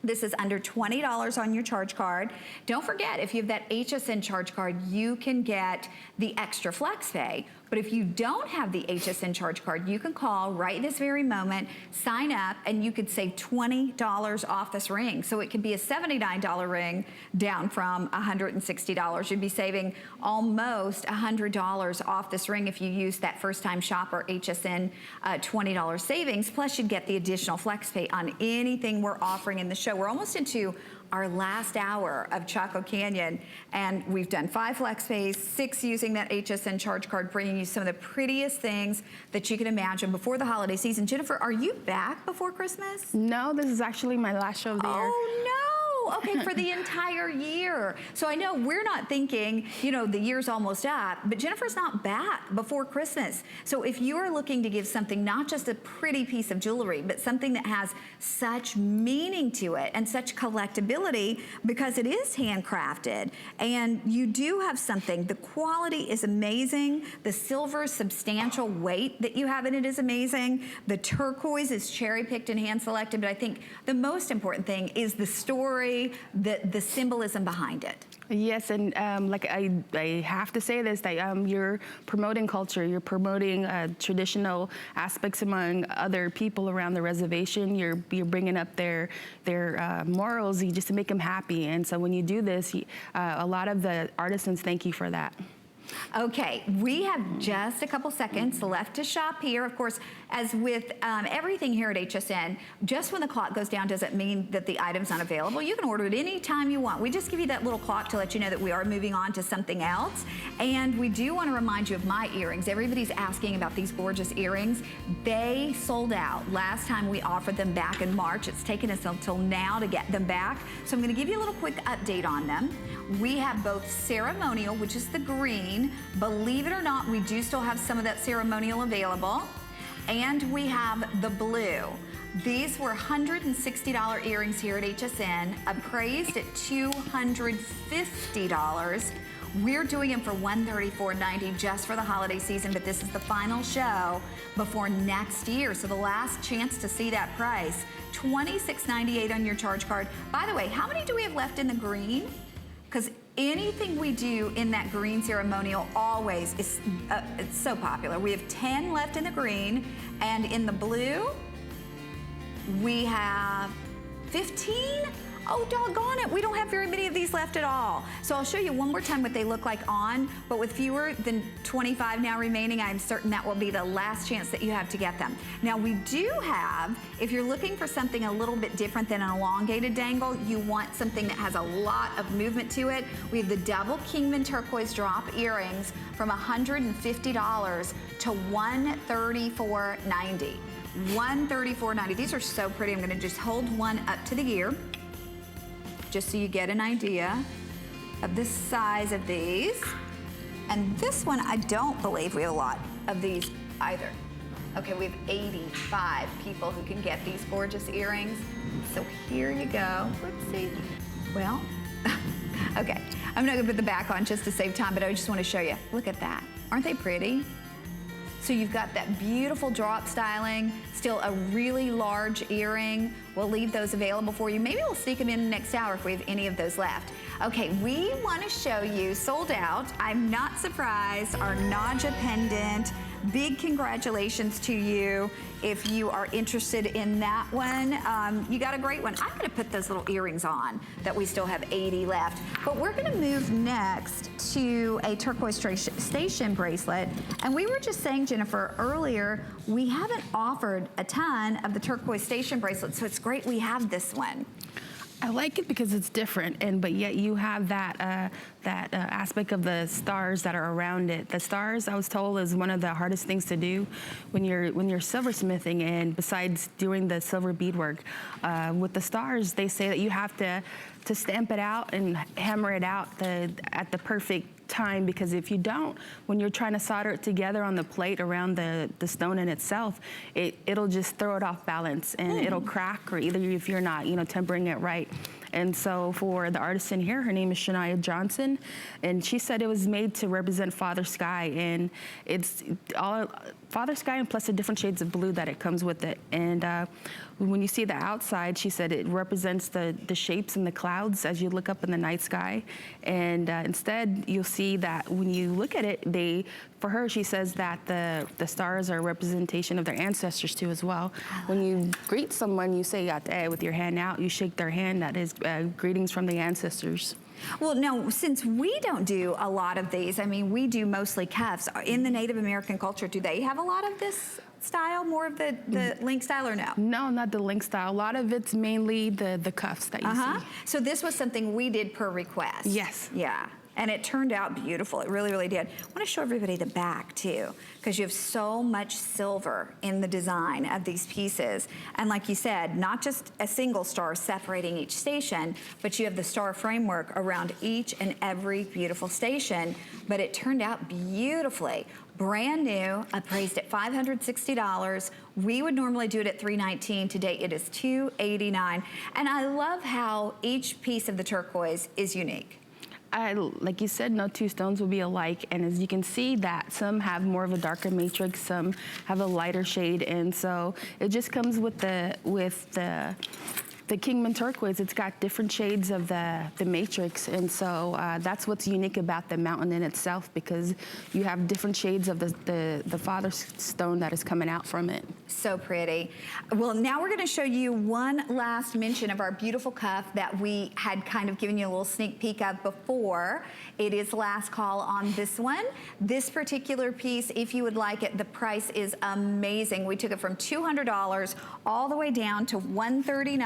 This is under $20 on your charge card. Don't forget, if you have that Hsn Charge Card, you can get the extra flex pay. But if you don't have the Hsn Charge Card, you can call right this very moment, sign up, and you could save $20 off this ring. So it could be a $79 ring down from $160. You'd be saving almost $100 off this ring if you use that first-time shopper Hsn $20 savings. Plus, you'd get the additional flex pay on anything we're offering in the show. We're almost into our last hour of Chaco Canyon, and we've done 5 flex pays, 6 using that Hsn Charge Card, bringing you some of the prettiest things that you can imagine before the holiday season. Jennifer, are you back before Christmas?
No, this is actually my last show of the year.
Oh, no. Okay, for the entire year. So I know we're not thinking, the year's almost up, but Jennifer's not back before Christmas. So if you are looking to give something, not just a pretty piece of jewelry, but something that has such meaning to it and such collectability, because it is handcrafted, and you do have something, the quality is amazing, the silver substantial weight that you have in it is amazing, the turquoise is cherry-picked and hand-selected, but I think the most important thing is the story, the symbolism behind it.
Yes, and I have to say this, that you're promoting culture, you're promoting traditional aspects among other people around the reservation. You're bringing up their morals, just to make them happy. And so when you do this, a lot of the artisans thank you for that.
Okay, we have just a couple seconds left to shop here. Of course, as with everything here at HSN, just when the clock goes down doesn't mean that the item's unavailable. You can order it any time you want. We just give you that little clock to let you know that we are moving on to something else. And we do want to remind you of my earrings. Everybody's asking about these gorgeous earrings. They sold out last time we offered them back in March. It's taken us until now to get them back. So I'm going to give you a little quick update on them. We have both ceremonial, which is the green. Believe it or not, we do still have some of that ceremonial available. And we have the blue. These were $160 earrings here at HSN, appraised at $250. We're doing them for $134.90 just for the holiday season, but this is the final show before next year. So the last chance to see that price, $26.98 on your charge card. By the way, how many do we have left in the green? Because anything we do in that green ceremonial always is it's so popular. We have 10 left in the green, and in the blue, we have 15. Oh, doggone it, we don't have very many of these left at all. So I'll show you one more time what they look like on, but with fewer than 25 now remaining, I'm certain that will be the last chance that you have to get them. Now we do have, if you're looking for something a little bit different than an elongated dangle, you want something that has a lot of movement to it, we have the double Kingman Turquoise drop earrings from $150 to $134.90. $134.90. These are so pretty. I'm gonna just hold one up to the ear, just so you get an idea of the size of these. And this one, I don't believe we have a lot of these either. Okay, we have 85 people who can get these gorgeous earrings. So here you go. Let's see. Well, okay. I'm not gonna put the back on just to save time, but I just wanna show you. Look at that. Aren't they pretty? So you've got that beautiful drop styling, still a really large earring. We'll leave those available for you. Maybe we'll sneak them in the next hour if we have any of those left. Okay, we want to show you, sold out, I'm not surprised, our Naja Pendant. big congratulations to you if you are interested in that one. You got a great one. I'm gonna put those little earrings on that we still have 80 left. But we're gonna move next to a turquoise station bracelet. And we were just saying, Jennifer, earlier, we haven't offered a ton of the turquoise station bracelets, so it's great we have this one.
I like it because it's different, but yet you have that aspect of the stars that are around it. The stars, I was told, is one of the hardest things to do when you're silversmithing, and besides doing the silver beadwork. With the stars, they say that you have to stamp it out and hammer it out at the perfect time, because if you don't, when you're trying to solder it together on the plate around the stone in itself, it'll just throw it off balance, and it'll crack, or either if you're not, tempering it right. And so for the artisan here, her name is Naja Johnson, and she said it was made to represent Father Sky, and it's all Father Sky and plus the different shades of blue that it comes with it. And when you see the outside, she said it represents the shapes in the clouds as you look up in the night sky. And instead, you'll see that when you look at it, for her, she says that the stars are a representation of their ancestors too as well. When you greet someone, you say "Ate" with your hand out, you shake their hand, that is greetings from the ancestors.
Well, no, since we don't do a lot of these, I mean, we do mostly cuffs. In the Native American culture, do they have a lot of this style, more of the link style, or no?
No, not the link style. A lot of it's mainly the cuffs that you see.
So this was something we did per request.
Yes.
Yeah. And it turned out beautiful. It really, really did. I want to show everybody the back too, because you have so much silver in the design of these pieces. And like you said, not just a single star separating each station, but you have the star framework around each and every beautiful station. But it turned out beautifully. Brand new, appraised at $560. We would normally do it at $319. Today it is $289. And I love how each piece of the turquoise is unique.
Like you said, no two stones will be alike, and as you can see that some have more of a darker matrix, some have a lighter shade, and so it just comes with the Kingman Turquoise. It's got different shades of the matrix, and so that's what's unique about the mountain in itself, because you have different shades of the father stone that is coming out from it.
So pretty. Well, now we're going to show you one last mention of our beautiful cuff that we had kind of given you a little sneak peek of before. It is last call on this one. This particular piece, if you would like it, the price is amazing. We took it from $200 all the way down to $139.